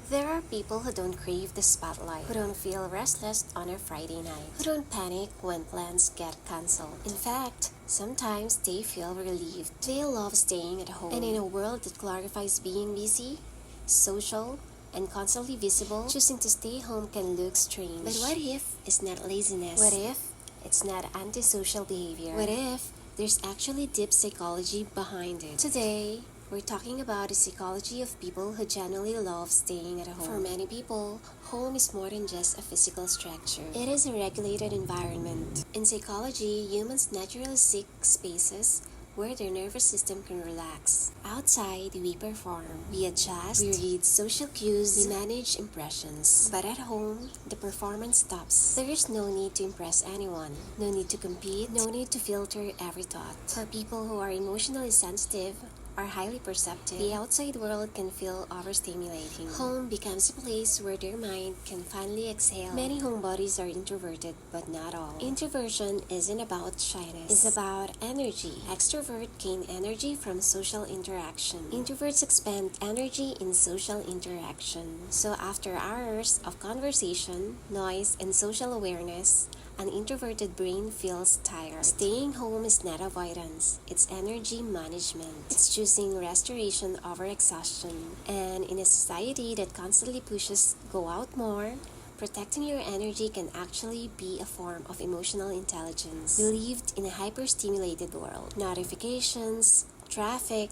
There are people who don't crave the spotlight, who don't feel restless on a Friday night, who don't panic when plans get cancelled. In fact, sometimes they feel relieved. They love staying at home. And in a world that glorifies being busy, social, and constantly visible, choosing to stay home can look strange. But what if it's not laziness? What if it's not antisocial behavior? What if there's actually deep psychology behind it? Today, we're talking about the psychology of people who genuinely love staying at home. For many people, home is more than just a physical structure. It is a regulated environment. In psychology, humans naturally seek spaces where their nervous system can relax. Outside, we perform, we adjust, we read social cues, we manage impressions. But at home, the performance stops. There is no need to impress anyone, no need to compete, no need to filter every thought. For people who are emotionally sensitive, are highly perceptive, the outside world can feel overstimulating. Home becomes a place where their mind can finally exhale. Many homebodies are introverted, but not all. Introversion isn't about shyness. It's about energy. Extroverts gain energy from social interaction. Introverts expend energy in social interaction. So after hours of conversation, noise, and social awareness, an introverted brain feels tired. Staying home is not avoidance, it's energy management. It's choosing restoration over exhaustion. And in a society that constantly pushes go out more, protecting your energy can actually be a form of emotional intelligence. We lived in a hyper-stimulated world. Notifications, traffic,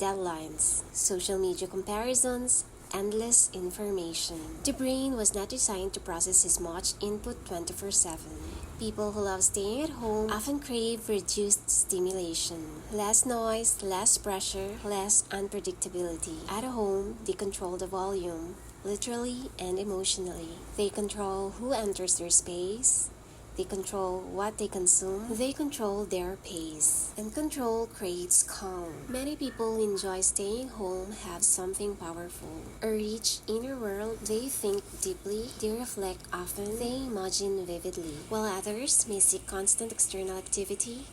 deadlines, social media comparisons, endless information. The brain was not designed to process as much input 24/7. People who love staying at home often crave reduced stimulation. Less noise, less pressure, less unpredictability. At home, they control the volume, literally and emotionally. They control who enters their space. They control what they consume. They control their pace. And control creates calm. Many people who enjoy staying home have something powerful. A rich inner world. They think deeply. They reflect often. They imagine vividly. While others may seek constant external activity,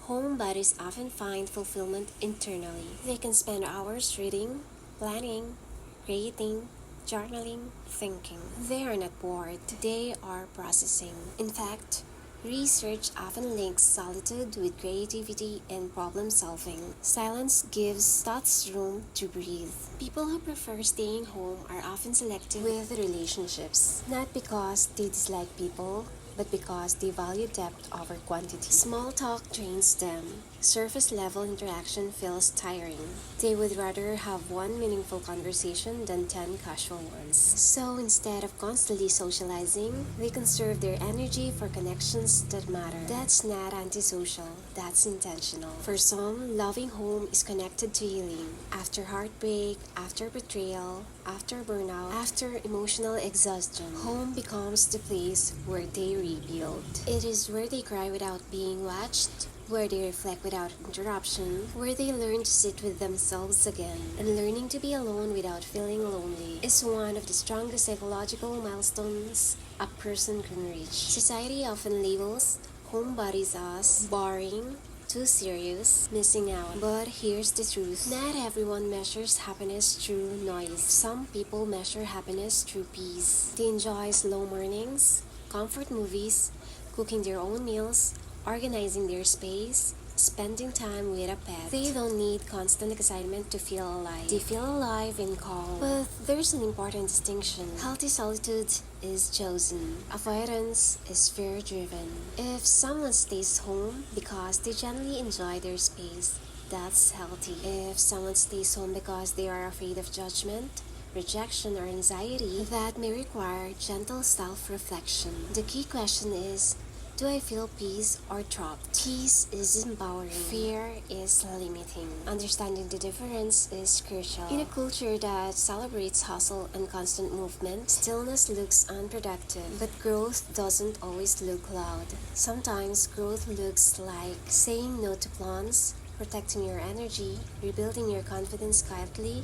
homebodies often find fulfillment internally. They can spend hours reading, planning, creating, journaling, thinking. They are not bored, they are processing. In fact, research often links solitude with creativity and problem solving. Silence gives thoughts room to breathe. People who prefer staying home are often selective with relationships, not because they dislike people, but because they value depth over quantity. Small talk drains them. Surface level interaction feels tiring. They would rather have one meaningful conversation than 10 casual ones. So instead of constantly socializing, they conserve their energy for connections that matter. That's not antisocial, that's intentional. For some, loving home is connected to healing. After heartbreak, after betrayal, after burnout, after emotional exhaustion, home becomes the place where they rebuild. It is where they cry without being watched, where they reflect without interruption, where they learn to sit with themselves again. And learning to be alone without feeling lonely is one of the strongest psychological milestones a person can reach. Society often labels homebodies as boring, too serious, missing out. But here's the truth. Not everyone measures happiness through noise. Some people measure happiness through peace. They enjoy slow mornings, comfort movies, cooking their own meals, organizing their space, spending time with a pet. They don't need constant excitement to feel alive. They feel alive in calm. But there's an important distinction. Healthy solitude is chosen. Avoidance is fear-driven. If someone stays home because they genuinely enjoy their space, that's healthy. If someone stays home because they are afraid of judgment, rejection, or anxiety, that may require gentle self-reflection. The key question is, do I feel peace or trapped? Peace is empowering. Fear is limiting. Understanding the difference is crucial. In a culture that celebrates hustle and constant movement, stillness looks unproductive, but growth doesn't always look loud. Sometimes growth looks like saying no to plans, protecting your energy, rebuilding your confidence quietly,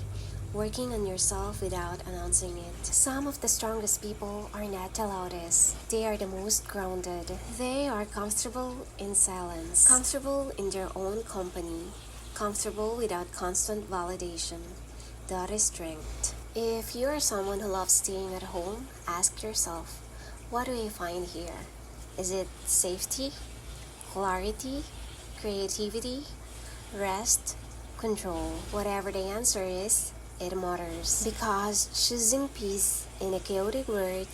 working on yourself without announcing it. Some of the strongest people are not the loudest. They are the most grounded. They are comfortable in silence, comfortable in their own company, comfortable without constant validation. That is strength. If you are someone who loves staying at home, ask yourself, what do I find here? Is it safety, clarity, creativity, rest, control? Whatever the answer is, it matters. Because choosing peace in a chaotic world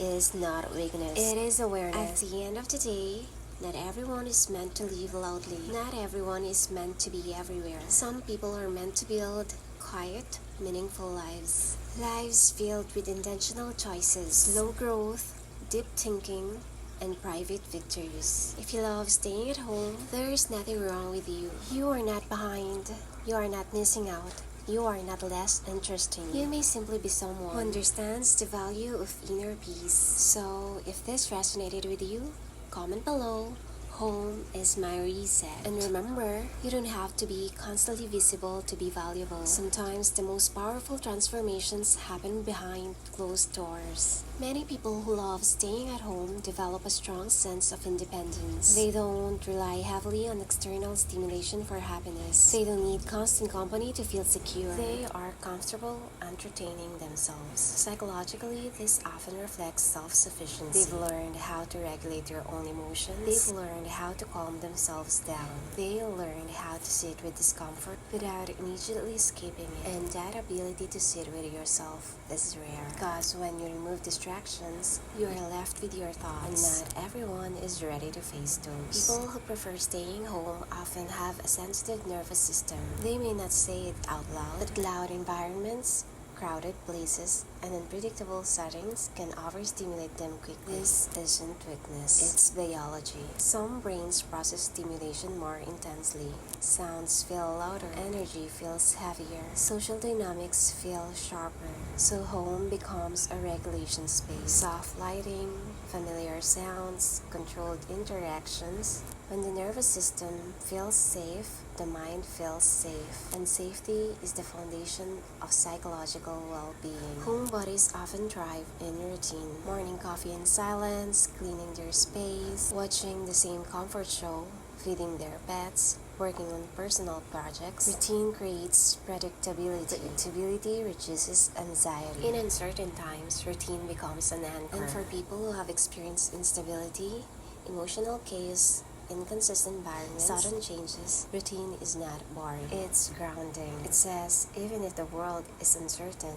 is not weakness. It is awareness. At the end of the day, not everyone is meant to live loudly. Not everyone is meant to be everywhere. Some people are meant to build quiet, meaningful lives. Lives filled with intentional choices, slow growth, deep thinking, and private victories. If you love staying at home, there is nothing wrong with you. You are not behind. You are not missing out. You are not less interesting. You may simply be someone who understands the value of inner peace. So, if this resonated with you, comment below. Home is my reset. And remember, you don't have to be constantly visible to be valuable. Sometimes the most powerful transformations happen behind closed doors. Many people who love staying at home develop a strong sense of independence. They don't rely heavily on external stimulation for happiness. They don't need constant company to feel secure. They are comfortable entertaining themselves. Psychologically, this often reflects self-sufficiency. They've learned how to regulate their own emotions. They've learned how to calm themselves down. They learned how to sit with discomfort without immediately escaping it. And that ability to sit with yourself is rare. Because when you remove distractions, you are left with your thoughts. And not everyone is ready to face those. People who prefer staying home often have a sensitive nervous system. They may not say it out loud, but loud environments, crowded places, and unpredictable settings can overstimulate them quickly. This isn't weakness, it's biology. Some brains process stimulation more intensely. Sounds feel louder, energy feels heavier, social dynamics feel sharper. So home becomes a regulation space. Soft lighting, familiar sounds, controlled interactions. When the nervous system feels safe, the mind feels safe, and safety is the foundation of psychological well-being. Homebodies often thrive in routine. Morning coffee in silence, cleaning their space, watching the same comfort show, feeding their pets, working on personal projects. Routine creates predictability. Predictability reduces anxiety. In uncertain times, routine becomes an anchor. And for people who have experienced instability, emotional chaos, inconsistent environments, sudden changes, routine is not boring. It's grounding. It says, even if the world is uncertain,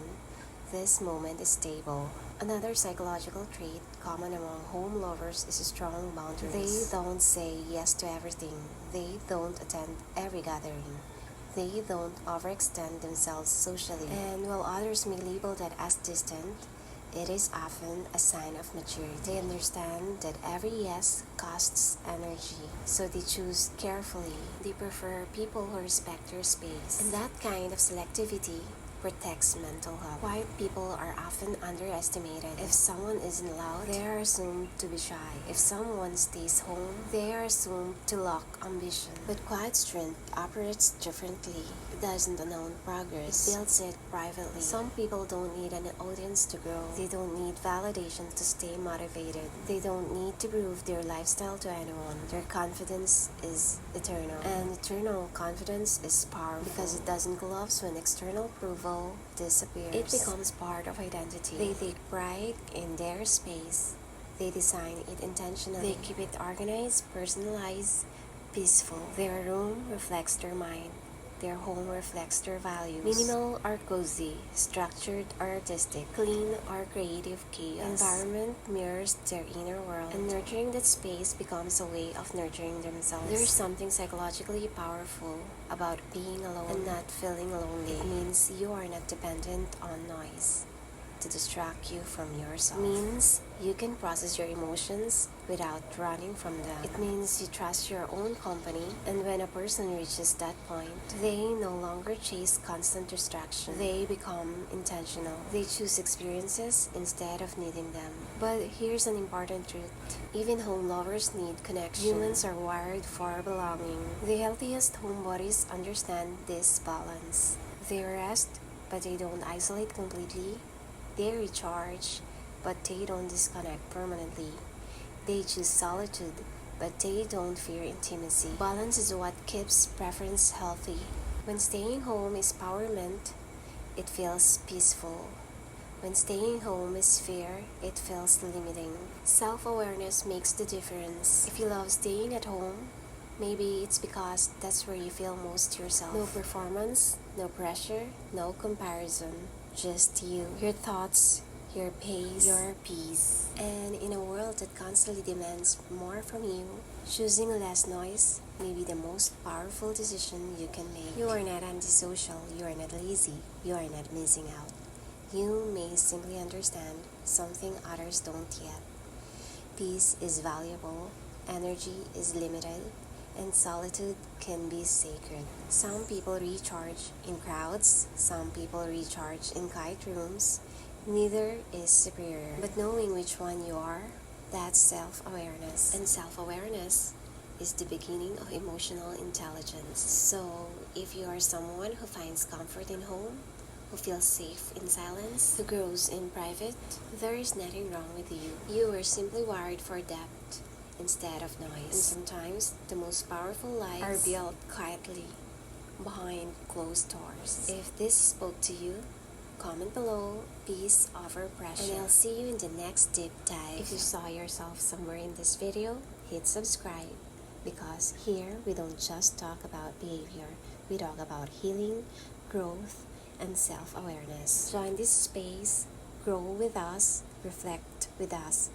this moment is stable. Another psychological trait common among home lovers is strong boundaries. They don't say yes to everything. They don't attend every gathering. They don't overextend themselves socially. And while others may label that as distant, it is often a sign of maturity. They understand that every yes costs energy, so they choose carefully. They prefer people who respect their space. And that kind of selectivity protects mental health. Quiet people are often underestimated. If someone isn't loud, they are assumed to be shy. If someone stays home, they are assumed to lack ambition. But quiet strength operates differently. It doesn't announce progress. It builds it privately. Some people don't need an audience to grow. They don't need validation to stay motivated. They don't need to prove their lifestyle to anyone. Their confidence is eternal. And eternal confidence is powerful because it doesn't collapse when external approval disappears. It becomes part of identity. They take pride in their space. They design it intentionally. They keep it organized, personalized, peaceful. Their room reflects their mind. Their home reflects their values. Minimal or cozy, structured or artistic, clean or creative chaos. Environment mirrors their inner world, and nurturing that space becomes a way of nurturing themselves. There's something psychologically powerful about being alone and not feeling lonely. It means you are not dependent on noise to distract you from yourself. It means you can process your emotions without running from them. It means you trust your own company, and when a person reaches that point, they no longer chase constant distraction. They become intentional. They choose experiences instead of needing them. But here's an important truth. Even home lovers need connection. Humans are wired for belonging. The healthiest homebodies understand this balance. They rest, but they don't isolate completely. They recharge, but they don't disconnect permanently. They choose solitude, but they don't fear intimacy. Balance is what keeps preference healthy. When staying home is empowerment, it feels peaceful. When staying home is fear, it feels limiting. Self-awareness makes the difference. If you love staying at home, maybe it's because that's where you feel most yourself. No performance, no pressure, no comparison. Just you, your thoughts, your pace, your peace. And in a world that constantly demands more from you, choosing less noise may be the most powerful decision you can make. You are not antisocial, you are not lazy, you are not missing out. You may simply understand something others don't yet. Peace is valuable, energy is limited, and solitude can be sacred. Some people recharge in crowds, some people recharge in quiet rooms. Neither is superior. But knowing which one you are, that's self-awareness. And self-awareness is the beginning of emotional intelligence. So, if you are someone who finds comfort in home, who feels safe in silence, who grows in private, there is nothing wrong with you. You were simply wired for depth instead of noise. And sometimes the most powerful lives are built quietly behind closed doors. If this spoke to you, comment below, peace over pressure. And I'll see you in the next deep dive. If you saw yourself somewhere in this video, hit subscribe. Because here we don't just talk about behavior, we talk about healing, growth, and self-awareness. Join this space, grow with us, reflect with us,